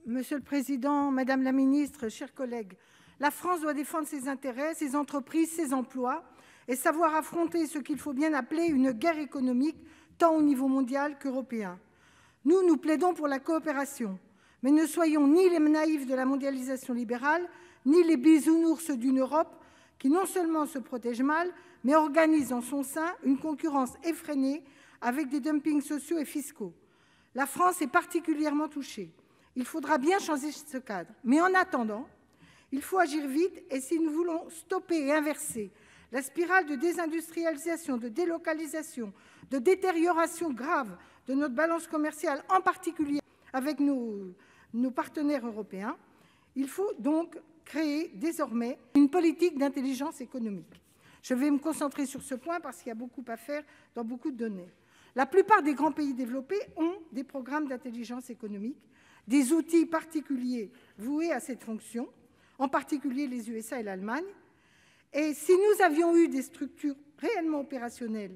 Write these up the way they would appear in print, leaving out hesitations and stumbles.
Monsieur le Président, Madame la Ministre, chers collègues, la France doit défendre ses intérêts, ses entreprises, ses emplois et savoir affronter ce qu'il faut bien appeler une guerre économique, tant au niveau mondial qu'européen. Nous plaidons pour la coopération, mais ne soyons ni les naïfs de la mondialisation libérale, ni les bisounours d'une Europe qui non seulement se protège mal, mais organise en son sein une concurrence effrénée avec des dumpings sociaux et fiscaux. La France est particulièrement touchée. Il faudra bien changer ce cadre. Mais en attendant, il faut agir vite et si nous voulons stopper et inverser la spirale de désindustrialisation, de délocalisation, de détérioration grave de notre balance commerciale, en particulier avec nos partenaires européens, il faut donc créer désormais une politique d'intelligence économique. Je vais me concentrer sur ce point parce qu'il y a beaucoup à faire dans beaucoup de domaines. La plupart des grands pays développés ont des programmes d'intelligence économique, des outils particuliers voués à cette fonction, en particulier les USA et l'Allemagne. Et si nous avions eu des structures réellement opérationnelles,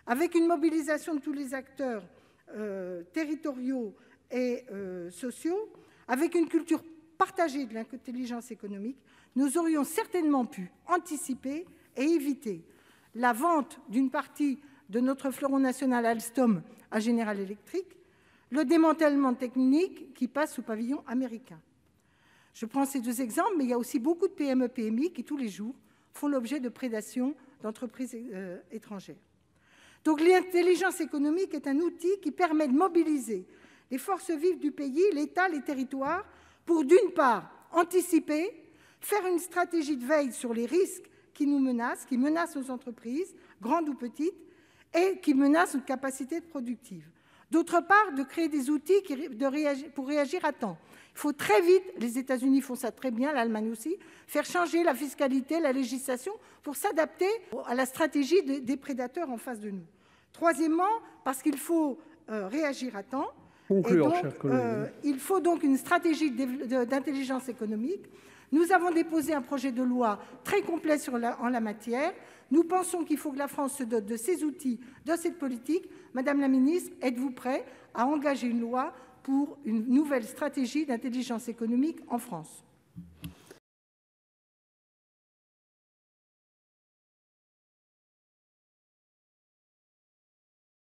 avec une mobilisation de tous les acteurs territoriaux et sociaux, avec une culture partagée de l'intelligence économique, nous aurions certainement pu anticiper et éviter la vente d'une partie de notre fleuron national Alstom à General Electric, le démantèlement technique qui passe sous pavillon américain. Je prends ces deux exemples, mais il y a aussi beaucoup de PME-PMI qui, tous les jours, font l'objet de prédations d'entreprises étrangères. Donc l'intelligence économique est un outil qui permet de mobiliser les forces vives du pays, l'État, les territoires, pour d'une part anticiper, faire une stratégie de veille sur les risques qui nous menacent, qui menacent nos entreprises, grandes ou petites, et qui menacent notre capacité productive. D'autre part, de créer des outils pour réagir à temps. Il faut très vite, les États-Unis font ça très bien, l'Allemagne aussi, faire changer la fiscalité, la législation pour s'adapter à la stratégie des prédateurs en face de nous. Troisièmement, parce qu'il faut réagir à temps. Conclure, donc, chers collègues. Il faut donc une stratégie d'intelligence économique. Nous avons déposé un projet de loi très complet en la matière. Nous pensons qu'il faut que la France se dote de ces outils, de cette politique. Madame la ministre, êtes-vous prête à engager une loi pour une nouvelle stratégie d'intelligence économique en France ?